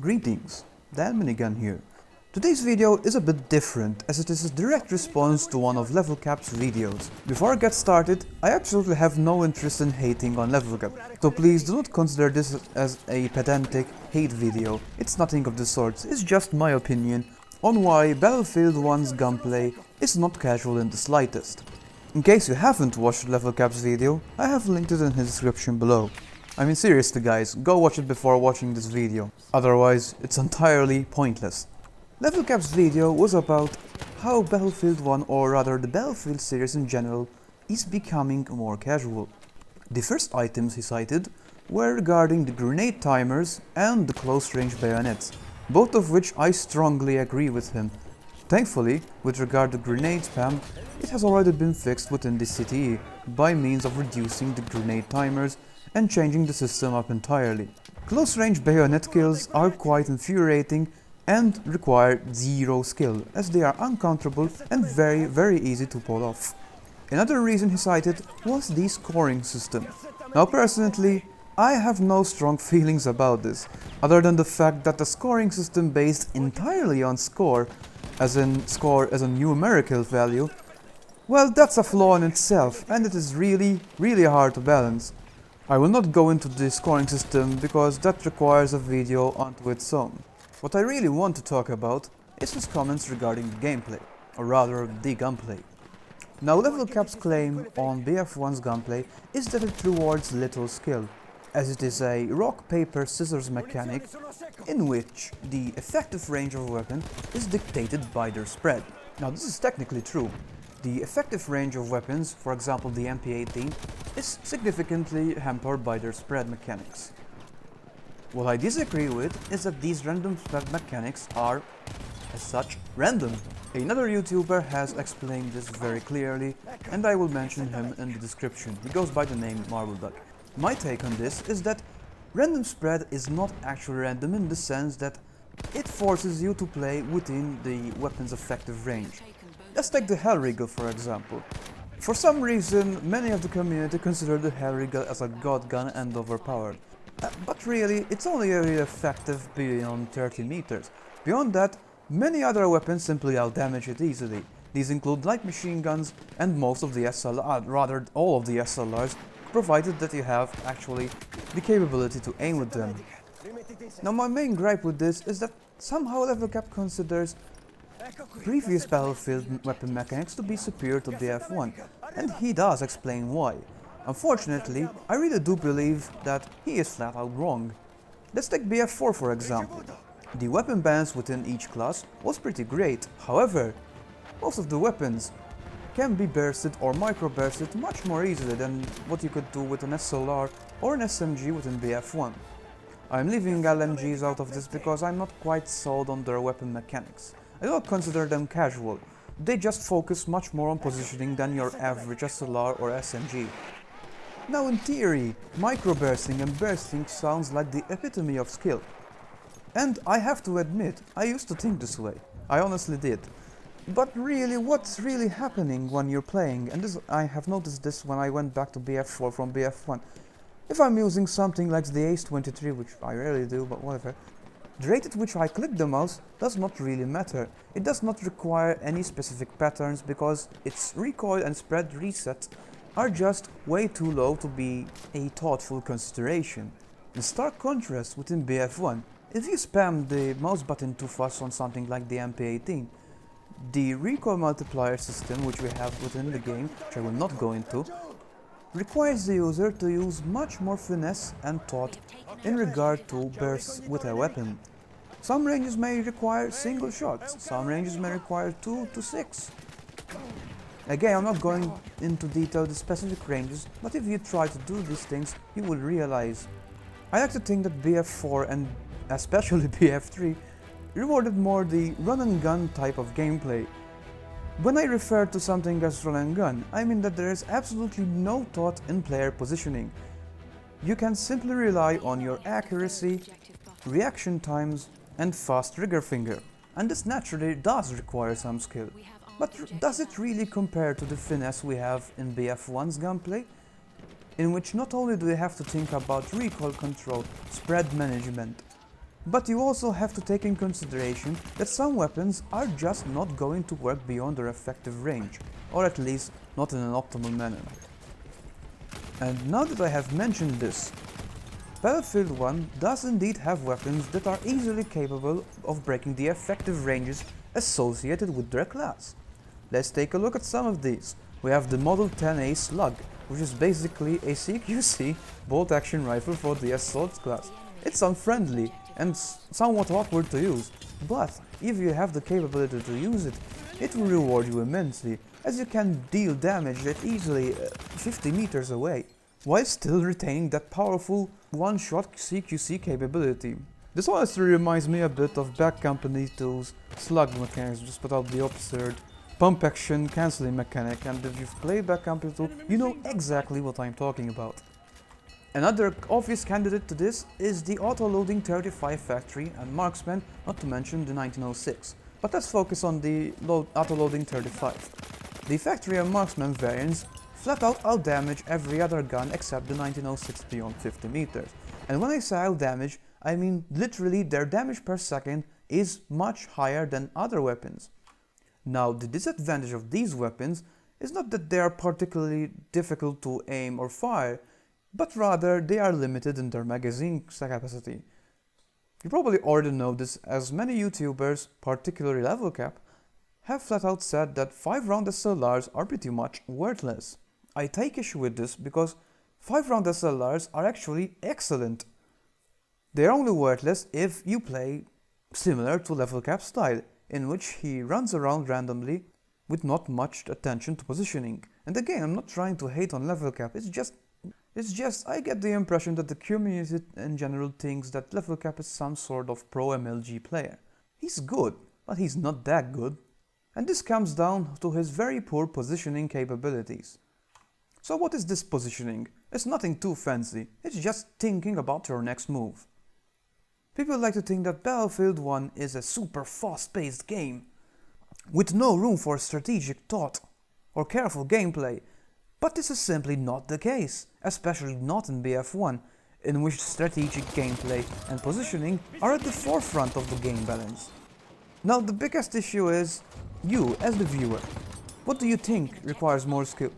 Greetings, Danminigun here. Today's video is a bit different as it is a direct response to one of Levelcap's videos. Before I get started, I absolutely have no interest in hating on Levelcap, so please do not consider this as a pedantic hate video. It's nothing of the sort, it's just my opinion on why Battlefield 1's gunplay is not casual in the slightest. In case you haven't watched Levelcap's video, I have linked it in his description below. I mean seriously guys, go watch it before watching this video, otherwise it's entirely pointless. Levelcap's video was about how Battlefield 1, or rather the Battlefield series in general, is becoming more casual. The first items he cited were regarding the grenade timers and the close-range bayonets, both of which I strongly agree with him. Thankfully, with regard to grenade spam, it has already been fixed within the CTE by means of reducing the grenade timers and changing the system up entirely. Close-range bayonet kills are quite infuriating and require zero skill, as they are uncounterable and very easy to pull off. Another reason he cited was the scoring system. Now personally, I have no strong feelings about this, other than the fact that the scoring system based entirely on score as a numerical value, well, that's a flaw in itself, and it is really hard to balance. I will not go into the scoring system because that requires a video unto its own. What I really want to talk about is his comments regarding the gameplay, or rather the gunplay. Now Levelcap's claim on BF1's gunplay is that it rewards little skill, as it is a rock, paper, scissors mechanic in which the effective range of a weapon is dictated by their spread. Now this is technically true. The effective range of weapons, for example the MP18, is significantly hampered by their spread mechanics. What I disagree with is that these random spread mechanics are, as such, random. Another YouTuber has explained this very clearly, and I will mention him in the description. He goes by the name Marbleduck. My take on this is that random spread is not actually random in the sense that it forces you to play within the weapon's effective range. Let's take the Hellriegel for example. For some reason, many of the community consider the Hellriegel as a god gun and overpowered. But really, it's only really effective beyond 30 meters. Beyond that, many other weapons simply outdamage it easily. These include light machine guns and most of the rather all of the SLRs, provided that you have actually the capability to aim with them. Now my main gripe with this is that somehow Levelcap considers previous Battlefield weapon mechanics to be superior to BF1, and he does explain why. Unfortunately, I really do believe that he is flat out wrong. Let's take BF4 for example. The weapon balance within each class was pretty great, however, most of the weapons can be bursted or micro-bursted much more easily than what you could do with an SLR or an SMG within BF1. I'm leaving LMGs out of this because I'm not quite sold on their weapon mechanics. I don't consider them casual, they just focus much more on positioning than your average SLR or SMG. Now in theory, micro-bursting and bursting sounds like the epitome of skill. And I have to admit, I used to think this way, I honestly did. But really, what's really happening when you're playing, and this, I have noticed this when I went back to BF4 from BF1. If I'm using something like the Ace-23, which I rarely do, but whatever, the rate at which I click the mouse does not really matter. It does not require any specific patterns because its recoil and spread resets are just way too low to be a thoughtful consideration. In stark contrast within BF1, if you spam the mouse button too fast on something like the MP18, the recoil multiplier system which we have within the game, which I will not go into, requires the user to use much more finesse and thought in regard to bursts with a weapon. Some ranges may require single shots, some ranges may require 2 to 6. Again, I'm not going into detail the specific ranges, but if you try to do these things, you will realize. I like to think that BF4 and especially BF3 rewarded more the run and gun type of gameplay. When I refer to something as run and gun, I mean that there is absolutely no thought in player positioning. You can simply rely on your accuracy, reaction times, and fast trigger finger, and this naturally does require some skill. But does it really compare to the finesse we have in BF1's gunplay? In which not only do you have to think about recoil control, spread management, But you also have to take in consideration that some weapons are just not going to work beyond their effective range, or at least not in an optimal manner. And now that I have mentioned this, Battlefield 1 does indeed have weapons that are easily capable of breaking the effective ranges associated with their class. Let's take a look at some of these. We have the Model 10A Slug, which is basically a CQC bolt-action rifle for the Assault class. It's unfriendly and somewhat awkward to use, but if you have the capability to use it, it will reward you immensely, as you can deal damage at easily 50 meters away, while still retaining that powerful one-shot CQC capability. This honestly reminds me a bit of Bad Company 2's slug mechanics, just without the absurd pump action cancelling mechanic, and if you've played Bad Company 2, you know exactly what I'm talking about. Another obvious candidate to this is the auto-loading 35 factory and marksman, not to mention the 1906. But let's focus on the auto-loading 35. The factory and marksman variants flat out outdamage every other gun except the 1906 beyond 50 meters. And when I say outdamage, I mean literally their damage per second is much higher than other weapons. Now, the disadvantage of these weapons is not that they are particularly difficult to aim or fire, but rather they are limited in their magazine capacity. You probably already know this, as many YouTubers, particularly Levelcap, have flat out said that 5-round SLRs are pretty much worthless. I take issue with this because 5-round SLRs are actually excellent. They are only worthless if you play similar to Levelcap's style, in which he runs around randomly with not much attention to positioning. And again, I'm not trying to hate on Levelcap, it's just I get the impression that the community in general thinks that Levelcap is some sort of pro MLG player. He's good, but he's not that good. And this comes down to his very poor positioning capabilities. So what is this positioning? It's nothing too fancy, it's just thinking about your next move. People like to think that Battlefield 1 is a super fast-paced game, with no room for strategic thought or careful gameplay. But this is simply not the case, especially not in BF1, in which strategic gameplay and positioning are at the forefront of the game balance. Now the biggest issue is you as the viewer. What do you think requires more skill?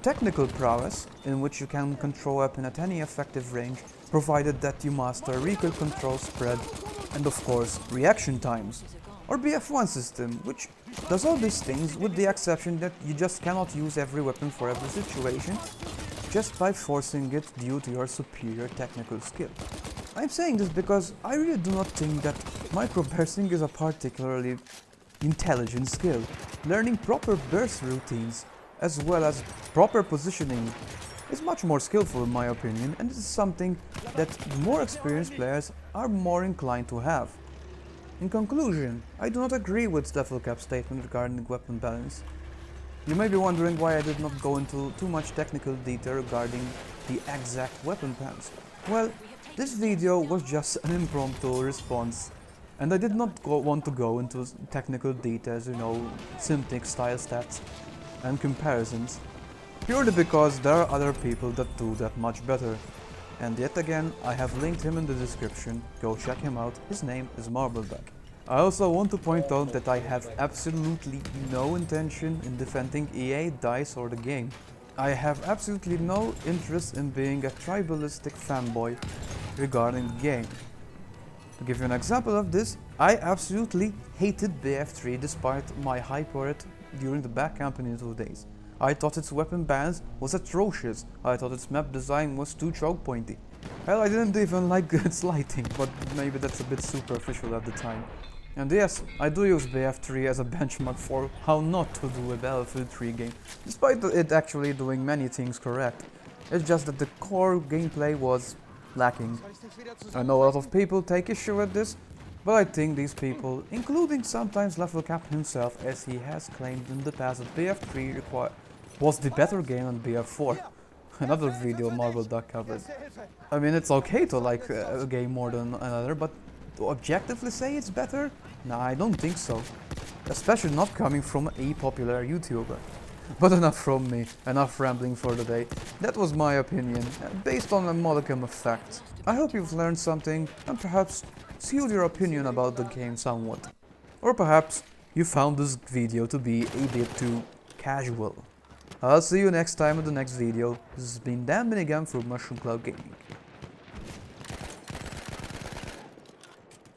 Technical prowess, in which you can control a weapon at any effective range, provided that you master recoil control spread, and of course reaction times. Or BF1 system, which does all these things with the exception that you just cannot use every weapon for every situation, just by forcing it due to your superior technical skill. I'm saying this because I really do not think that microbursting is a particularly intelligent skill. Learning proper burst routines, as well as proper positioning, is much more skillful in my opinion, and this is something that more experienced players are more inclined to have. In conclusion, I do not agree with Levelcap's statement regarding weapon balance. You may be wondering why I did not go into too much technical detail regarding the exact weapon plans. Well, this video was just an impromptu response, and I did not want to go into technical details, Simtic style stats and comparisons, purely because there are other people that do that much better. And yet again, I have linked him in the description, go check him out, his name is Marbleduck. I also want to point out that I have absolutely no intention in defending EA, DICE or the game. I have absolutely no interest in being a tribalistic fanboy regarding the game. To give you an example of this, I absolutely hated BF3 despite my hype for it during the Bad Company 2 days. I thought its weapon balance was atrocious, I thought its map design was too choke pointy. Hell, I didn't even like its lighting, but maybe that's a bit superficial at the time. And yes, I do use BF3 as a benchmark for how not to do a Battlefield 3 game, despite it actually doing many things correct. It's just that the core gameplay was lacking. I know a lot of people take issue with this, but I think these people, including sometimes Levelcap himself, as he has claimed in the past that BF3 was the better game than BF4. Another video Marbleduck covered. I mean, it's okay to like a game more than another, but to objectively say it's better? Nah, I don't think so. Especially not coming from a popular YouTuber. But enough from me, enough rambling for the day. That was my opinion, based on a modicum of facts. I hope you've learned something, and perhaps sealed your opinion about the game somewhat. Or perhaps you found this video to be a bit too casual. I'll see you next time in the next video. This has been Danminigun from Mushroom Cloud Gaming.